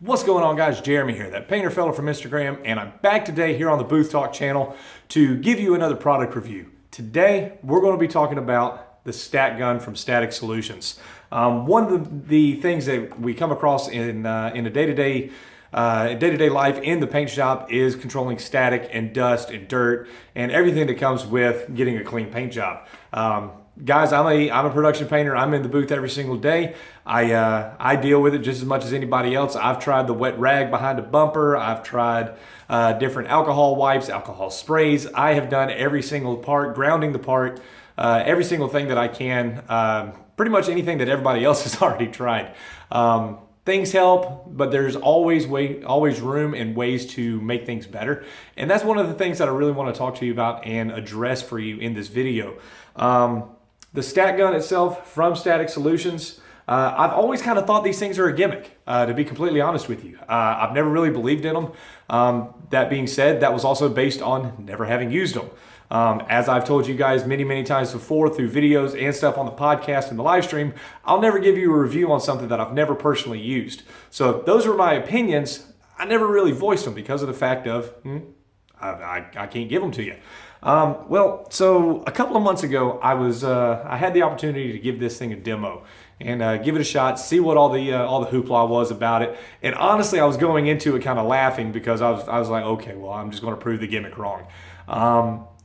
What's going on, guys? Jeremy here, that painter fellow from Instagram, and I'm back today here on the Booth Talk channel to give you another product review. Today, we're going to be talking about the Stat Gun from Static Solutions. One of the things that we come across in a day-to-day life in the paint shop is controlling static and dust and dirt and everything that comes with getting a clean paint job. Guys, I'm a production painter. I'm in the booth every single day. I deal with it just as much as anybody else. I've tried the wet rag behind a bumper. I've tried different alcohol wipes, alcohol sprays. I have done every single part, grounding the part, every single thing that I can. Pretty much anything that everybody else has already tried. Things help, but there's always room and ways to make things better. And that's one of the things that I really want to talk to you about and address for you in this video. The Stat Gun itself from Static Solutions, I've always kind of thought these things are a gimmick, to be completely honest with you. I've never really believed in them. That being said, that was also based on never having used them. As I've told you guys many times before through videos and stuff on the podcast and the live stream, I'll never give you a review on something that I've never personally used. So those are my opinions. I never really voiced them because of the fact of, I can't give them to you. So a couple of months ago, I had the opportunity to give this thing a demo and give it a shot, see what all the hoopla was about it. And honestly, I was going into it kind of laughing because I was like, okay, well, I'm just going to prove the gimmick wrong.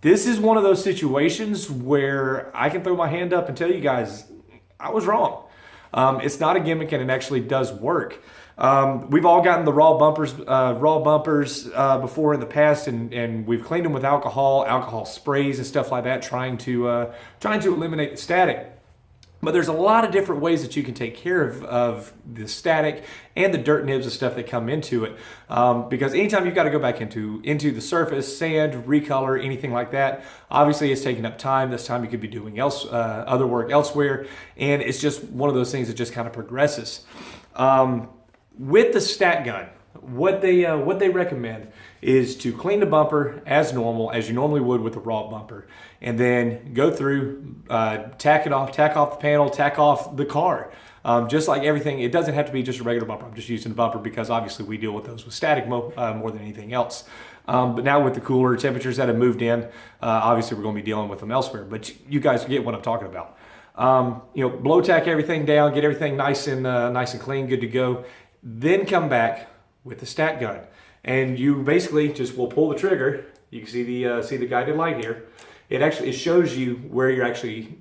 This is one of those situations where I can throw my hand up and tell you guys I was wrong. It's not a gimmick and it actually does work. We've all gotten the raw bumpers before in the past, and we've cleaned them with alcohol sprays and stuff like that, trying to eliminate the static. But there's a lot of different ways that you can take care of the static and the dirt nibs and stuff that come into it. Because anytime you've got to go back into the surface, sand, recolor, anything like that, obviously it's taking up time. This time you could be doing other work elsewhere, and it's just one of those things that just kind of progresses. With the Stat Gun, what they recommend is to clean the bumper as normal, as you normally would with a raw bumper, and then go through, tack off the panel, tack off the car. Just like everything, it doesn't have to be just a regular bumper. I'm just using the bumper because obviously we deal with those with static more than anything else. But now with the cooler temperatures that have moved in, obviously we're going to be dealing with them elsewhere. But you guys get what I'm talking about. Blow tack everything down, get everything nice and clean, good to go. Then come back with the Stat Gun, and you basically just will pull the trigger. You can see the guided light here. It shows you where you're actually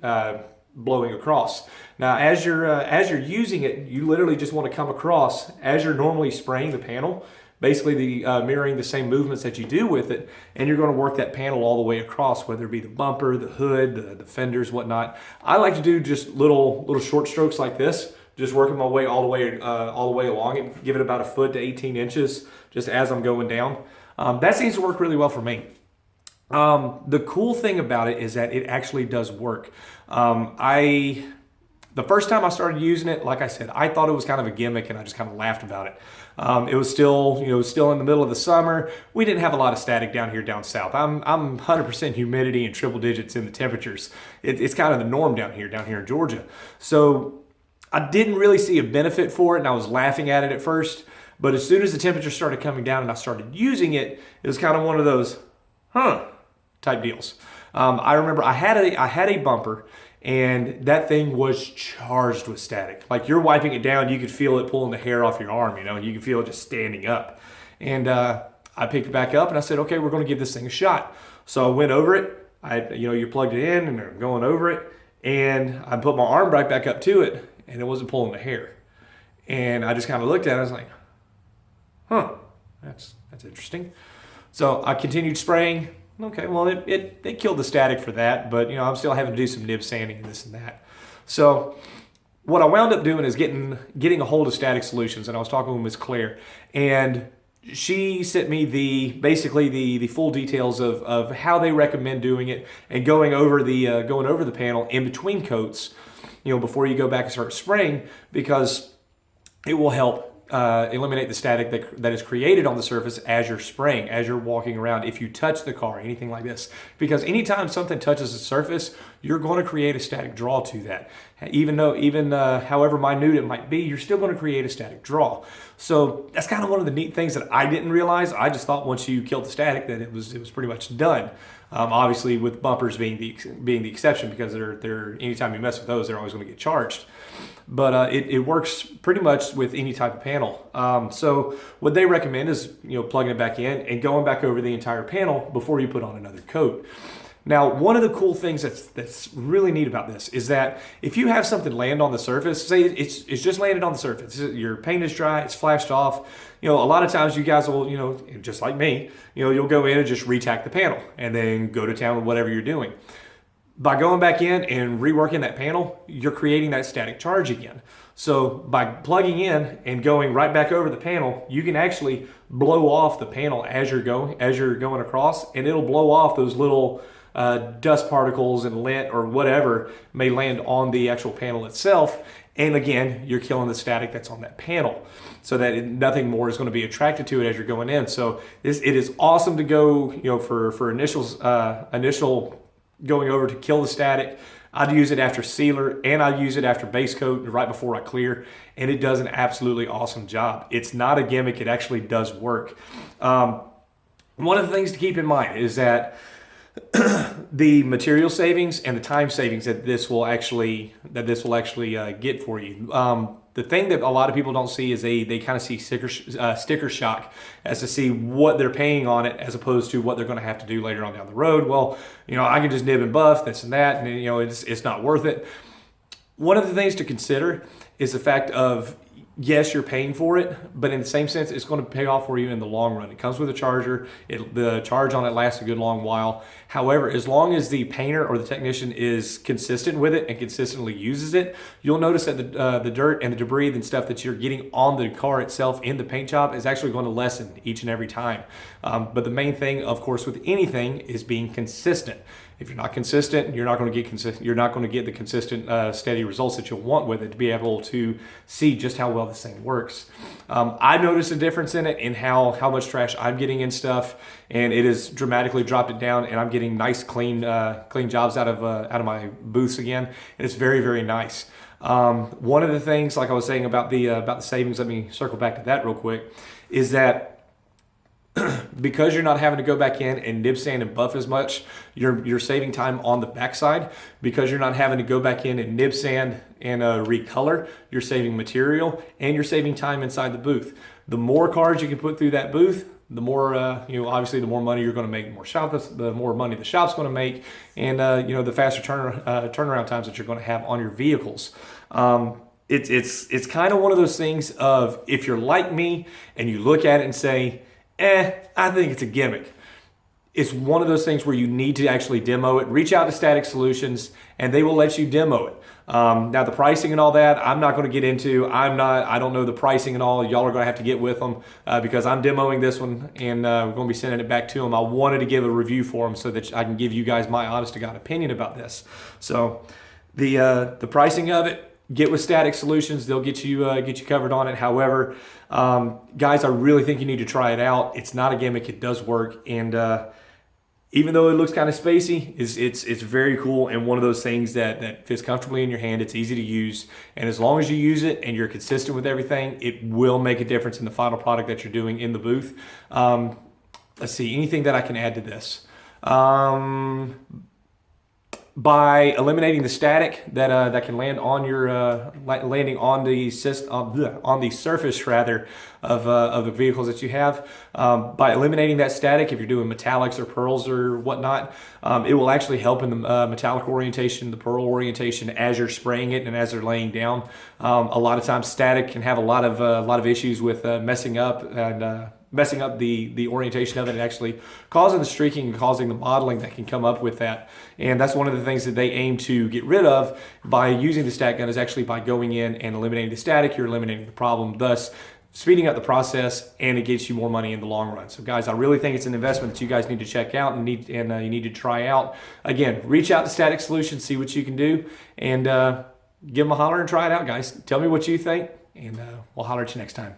blowing across. Now, as you're using it, you literally just want to come across as you're normally spraying the panel, basically mirroring the same movements that you do with it, and you're going to work that panel all the way across, whether it be the bumper, the hood, the fenders, whatnot. I like to do just little short strokes like this. Just working my way all the way along it, give it about a foot to 18 inches, just as I'm going down. That seems to work really well for me. The cool thing about it is that it actually does work. The first time I started using it, like I said, I thought it was kind of a gimmick, and I just kind of laughed about it. It was still in the middle of the summer. We didn't have a lot of static down south. I'm 100% humidity and triple digits in the temperatures. It's kind of the norm down here in Georgia. So I didn't really see a benefit for it, and I was laughing at it at first. But as soon as the temperature started coming down and I started using it, it was kind of one of those, type deals. I remember I had a bumper, and that thing was charged with static. Like, you're wiping it down, you could feel it pulling the hair off your arm. You could feel it just standing up. And I picked it back up, and I said, okay, we're going to give this thing a shot. So I went over it. You plugged it in, and I'm going over it, and I put my arm right back up to it, and it wasn't pulling the hair. And I just kind of looked at it, I was like, that's interesting. So I continued spraying. Okay, well, it killed the static for that, but I'm still having to do some nib sanding and this and that. So what I wound up doing is getting a hold of Static Solutions, and I was talking with Miss Claire, and she sent me the full details of how they recommend doing it, and going over the panel in between coats, before you go back and start spraying, because it will help eliminate the static that is created on the surface as you're spraying, as you're walking around, if you touch the car, anything like this. Because anytime something touches the surface, you're going to create a static draw to that. Even however minute it might be, you're still going to create a static draw. So that's kind of one of the neat things that I didn't realize. I just thought once you killed the static that it was pretty much done. Obviously, with bumpers being the exception, because they're anytime you mess with those, they're always going to get charged. But it works pretty much with any type of panel. So what they recommend is plugging it back in and going back over the entire panel before you put on another coat. Now, one of the cool things that's really neat about this is that if you have something land on the surface, say it's just landed on the surface, your paint is dry, it's flashed off. A lot of times you guys will, just like me, you'll go in and just retack the panel and then go to town with whatever you're doing. By going back in and reworking that panel, you're creating that static charge again. So by plugging in and going right back over the panel, you can actually blow off the panel as you're going across, and it'll blow off those little dust particles and lint or whatever may land on the actual panel itself. And again, you're killing the static that's on that panel, so that nothing more is going to be attracted to it as you're going in. So it is awesome to go, for initial going over to kill the static. I'd use it after sealer, and I'd use it after base coat right before I clear, and it does an absolutely awesome job. It's not a gimmick, it actually does work. One of the things to keep in mind is that the material savings and the time savings that this will actually get for you. The thing that a lot of people don't see is they kind of see sticker shock as to see what they're paying on it as opposed to what they're going to have to do later on down the road. Well, I can just nib and buff this and that, and it's not worth it. One of the things to consider is the fact of, yes, you're paying for it, but in the same sense, it's going to pay off for you in the long run. It comes with a charger. The charge on it lasts a good long while. However, as long as the painter or the technician is consistent with it and consistently uses it, you'll notice that the dirt and the debris and stuff that you're getting on the car itself in the paint job is actually going to lessen each and every time. But the main thing, of course, with anything is being consistent. If you're not consistent, you're not going to get consistent. You're not going to get the consistent, steady results that you'll want with it to be able to see just how well this thing works. I noticed a difference in it in how much trash I'm getting in stuff, and it has dramatically dropped it down. And I'm getting nice, clean jobs out of my booths again, and it's very, very nice. One of the things, like I was saying about the savings, let me circle back to that real quick, is that because you're not having to go back in and nib sand and buff as much, you're saving time on the backside. Because you're not having to go back in and nib sand and recolor, you're saving material and you're saving time inside the booth. The more cars you can put through that booth, the more obviously the more money you're going to make, the more money the shop's going to make, and the faster turnaround times that you're going to have on your vehicles. It's kind of one of those things of, if you're like me and you look at it and say, I think it's a gimmick, it's one of those things where you need to actually demo it. Reach out to Static Solutions and they will let you demo it. Now the pricing and all that, I'm not going to get into. I don't know the pricing and all. Y'all are going to have to get with them because I'm demoing this one, and we're going to be sending it back to them. I wanted to give a review for them so that I can give you guys my honest to God opinion about this. So the pricing of it, get with Static Solutions. They'll get you covered on it. However, guys, I really think you need to try it out. It's not a gimmick. It does work. And even though it looks kind of spacey, it's very cool, and one of those things that fits comfortably in your hand. It's easy to use. And as long as you use it and you're consistent with everything, it will make a difference in the final product that you're doing in the booth. Let's see, anything that I can add to this. By eliminating the static that can land on your landing on the surface rather of the vehicles that you have, by eliminating that static, if you're doing metallics or pearls or whatnot, it will actually help in the metallic orientation, the pearl orientation as you're spraying it and as they're laying down. A lot of times, static can have a lot of issues with messing up the orientation of it and actually causing the streaking and causing the modeling that can come up with that. And that's one of the things that they aim to get rid of by using the stat gun, is actually by going in and eliminating the static, you're eliminating the problem, thus speeding up the process, and it gets you more money in the long run. So guys, I really think it's an investment that you guys need to check out and you need to try out. Again, reach out to Static Solutions, see what you can do, and give them a holler and try it out, guys. Tell me what you think, and we'll holler at you next time.